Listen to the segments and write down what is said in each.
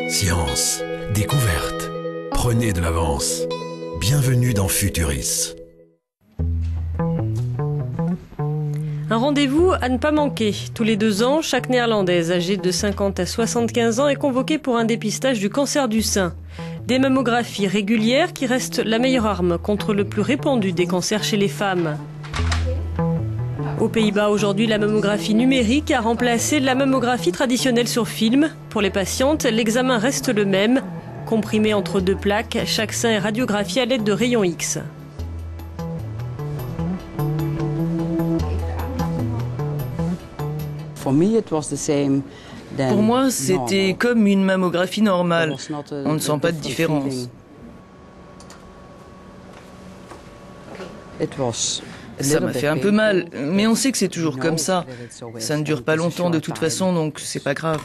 Science, découverte, prenez de l'avance. Bienvenue dans Futuris. Un rendez-vous à ne pas manquer. Tous les 2 ans, chaque Néerlandaise âgée de 50 à 75 ans est convoquée pour un dépistage du cancer du sein. Des mammographies régulières qui restent la meilleure arme contre le plus répandu des cancers chez les femmes. Aux Pays-Bas, aujourd'hui, la mammographie numérique a remplacé la mammographie traditionnelle sur film. Pour les patientes, l'examen reste le même. Comprimé entre 2 plaques, chaque sein est radiographié à l'aide de rayons X. Pour moi, c'était comme une mammographie normale. On ne sent pas de différence. Ça m'a fait un peu mal, mais on sait que c'est toujours comme ça. Ça ne dure pas longtemps de toute façon, donc c'est pas grave.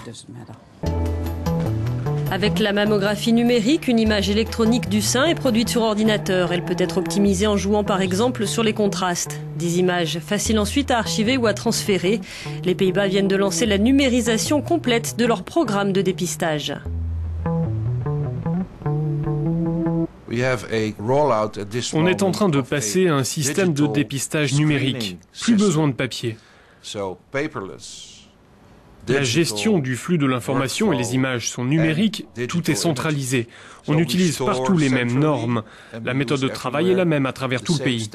Avec la mammographie numérique, une image électronique du sein est produite sur ordinateur. Elle peut être optimisée en jouant par exemple sur les contrastes. Des images faciles ensuite à archiver ou à transférer. Les Pays-Bas viennent de lancer la numérisation complète de leur programme de dépistage. On est en train de passer à un système de dépistage numérique. Plus besoin de papier. La gestion du flux de l'information et les images sont numériques, tout est centralisé. On utilise partout les mêmes normes. La méthode de travail est la même à travers tout le pays.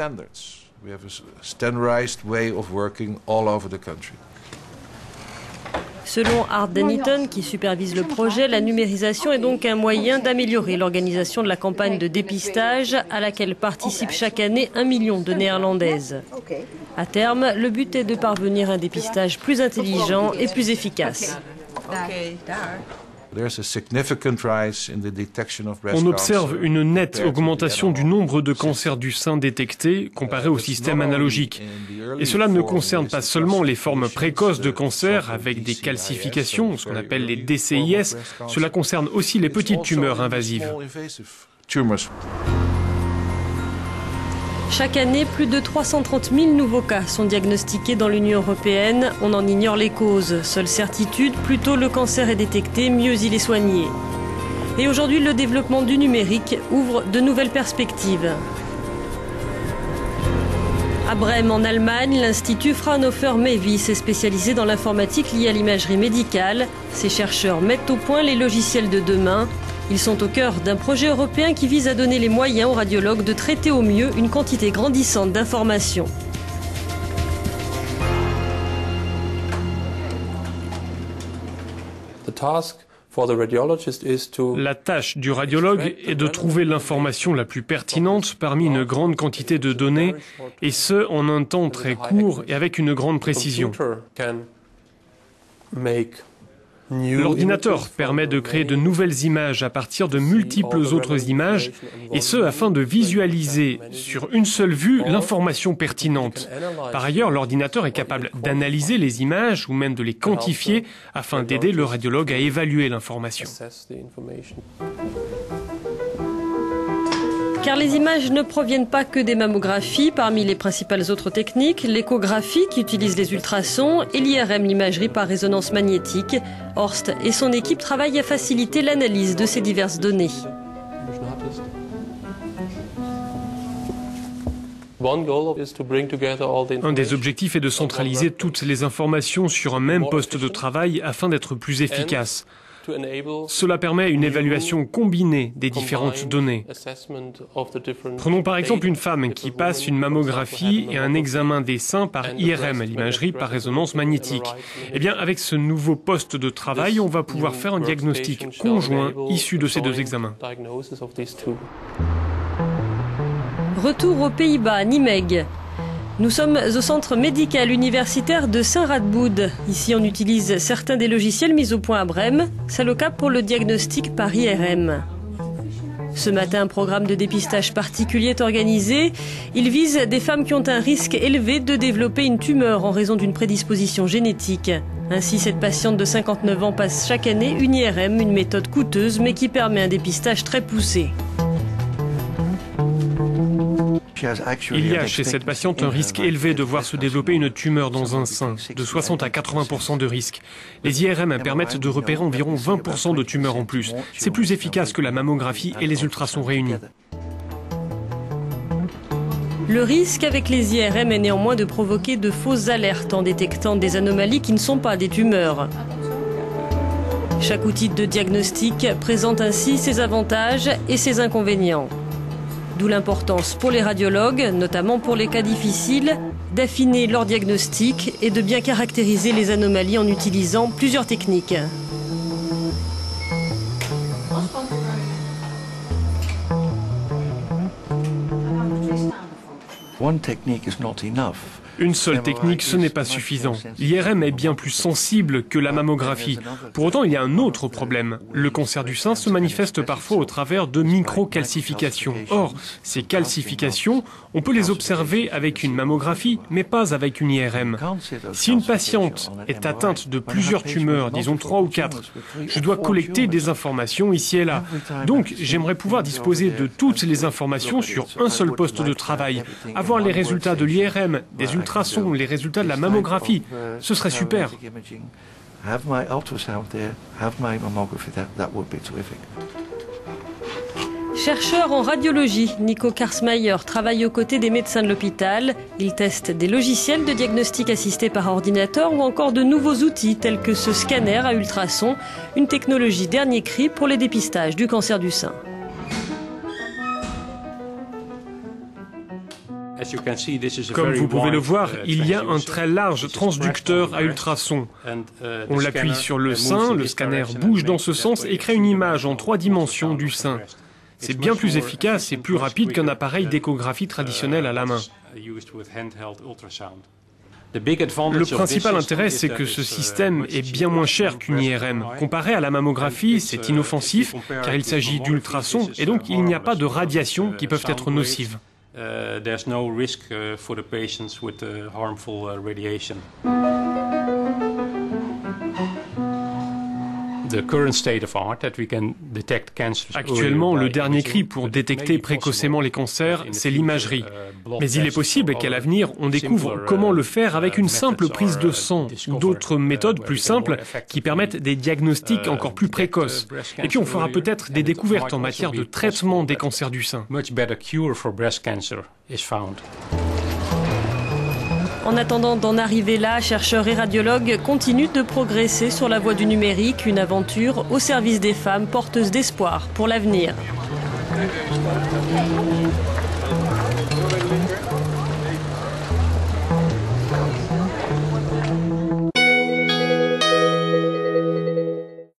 Selon Art Dennyton, qui supervise le projet, la numérisation est donc un moyen d'améliorer l'organisation de la campagne de dépistage à laquelle participent chaque année 1 million de Néerlandaises. À terme, le but est de parvenir à un dépistage plus intelligent et plus efficace. On observe une nette augmentation du nombre de cancers du sein détectés comparé au système analogique. Et cela ne concerne pas seulement les formes précoces de cancer avec des calcifications, ce qu'on appelle les DCIS, cela concerne aussi les petites tumeurs invasives. Chaque année, plus de 330 000 nouveaux cas sont diagnostiqués dans l'Union européenne. On en ignore les causes. Seule certitude, plus tôt le cancer est détecté, mieux il est soigné. Et aujourd'hui, le développement du numérique ouvre de nouvelles perspectives. À Brême, en Allemagne, l'Institut Fraunhofer-Mewis est spécialisé dans l'informatique liée à l'imagerie médicale. Ces chercheurs mettent au point les logiciels de demain. Ils sont au cœur d'un projet européen qui vise à donner les moyens aux radiologues de traiter au mieux une quantité grandissante d'informations. La tâche du radiologue est de trouver l'information la plus pertinente parmi une grande quantité de données, et ce, en un temps très court et avec une grande précision. L'ordinateur permet de créer de nouvelles images à partir de multiples autres images, et ce afin de visualiser sur une seule vue l'information pertinente. Par ailleurs, l'ordinateur est capable d'analyser les images ou même de les quantifier afin d'aider le radiologue à évaluer l'information. Car les images ne proviennent pas que des mammographies. Parmi les principales autres techniques, l'échographie qui utilise les ultrasons et l'IRM, l'imagerie par résonance magnétique. Horst et son équipe travaillent à faciliter l'analyse de ces diverses données. Un des objectifs est de centraliser toutes les informations sur un même poste de travail afin d'être plus efficace. Cela permet une évaluation combinée des différentes données. Prenons par exemple une femme qui passe une mammographie et un examen des seins par IRM, l'imagerie par résonance magnétique. Eh bien, avec ce nouveau poste de travail, on va pouvoir faire un diagnostic conjoint issu de ces 2 examens. Retour aux Pays-Bas, à Nijmegen. Nous sommes au centre médical universitaire de Saint-Radboud. Ici, on utilise certains des logiciels mis au point à Brême. C'est le cas pour le diagnostic par IRM. Ce matin, un programme de dépistage particulier est organisé. Il vise des femmes qui ont un risque élevé de développer une tumeur en raison d'une prédisposition génétique. Ainsi, cette patiente de 59 ans passe chaque année une IRM, une méthode coûteuse mais qui permet un dépistage très poussé. Il y a chez cette patiente un risque élevé de voir se développer une tumeur dans un sein, de 60 à 80% de risque. Les IRM permettent de repérer environ 20% de tumeurs en plus. C'est plus efficace que la mammographie et les ultrasons réunis. Le risque avec les IRM est néanmoins de provoquer de fausses alertes en détectant des anomalies qui ne sont pas des tumeurs. Chaque outil de diagnostic présente ainsi ses avantages et ses inconvénients. D'où l'importance pour les radiologues, notamment pour les cas difficiles, d'affiner leur diagnostic et de bien caractériser les anomalies en utilisant plusieurs techniques. Une seule technique, ce n'est pas suffisant. L'IRM est bien plus sensible que la mammographie. Pour autant, il y a un autre problème. Le cancer du sein se manifeste parfois au travers de microcalcifications. Or, ces calcifications, on peut les observer avec une mammographie, mais pas avec une IRM. Si une patiente est atteinte de plusieurs tumeurs, disons 3 ou 4, je dois collecter des informations ici et là. Donc, j'aimerais pouvoir disposer de toutes les informations sur un seul poste de travail, avoir les résultats de l'IRM, des ultrasons, les résultats de la mammographie. Ce serait super. Chercheur en radiologie, Nico Karsmayer travaille aux côtés des médecins de l'hôpital. Il teste des logiciels de diagnostic assistés par ordinateur ou encore de nouveaux outils tels que ce scanner à ultrasons, une technologie dernier cri pour les dépistages du cancer du sein. Comme vous pouvez le voir, il y a un très large transducteur à ultrasons. On l'appuie sur le sein, le scanner bouge dans ce sens et crée une image en 3 dimensions du sein. C'est bien plus efficace et plus rapide qu'un appareil d'échographie traditionnel à la main. Le principal intérêt, c'est que ce système est bien moins cher qu'une IRM. Comparé à la mammographie, c'est inoffensif car il s'agit d'ultrasons et donc il n'y a pas de radiations qui peuvent être nocives. There's no risk for the patients with harmful radiation. Actuellement, le dernier cri pour détecter précocement les cancers, c'est l'imagerie. Mais il est possible qu'à l'avenir, on découvre comment le faire avec une simple prise de sang ou d'autres méthodes plus simples qui permettent des diagnostics encore plus précoces. Et puis on fera peut-être des découvertes en matière de traitement des cancers du sein. En attendant d'en arriver là, chercheurs et radiologues continuent de progresser sur la voie du numérique, une aventure au service des femmes porteuses d'espoir pour l'avenir.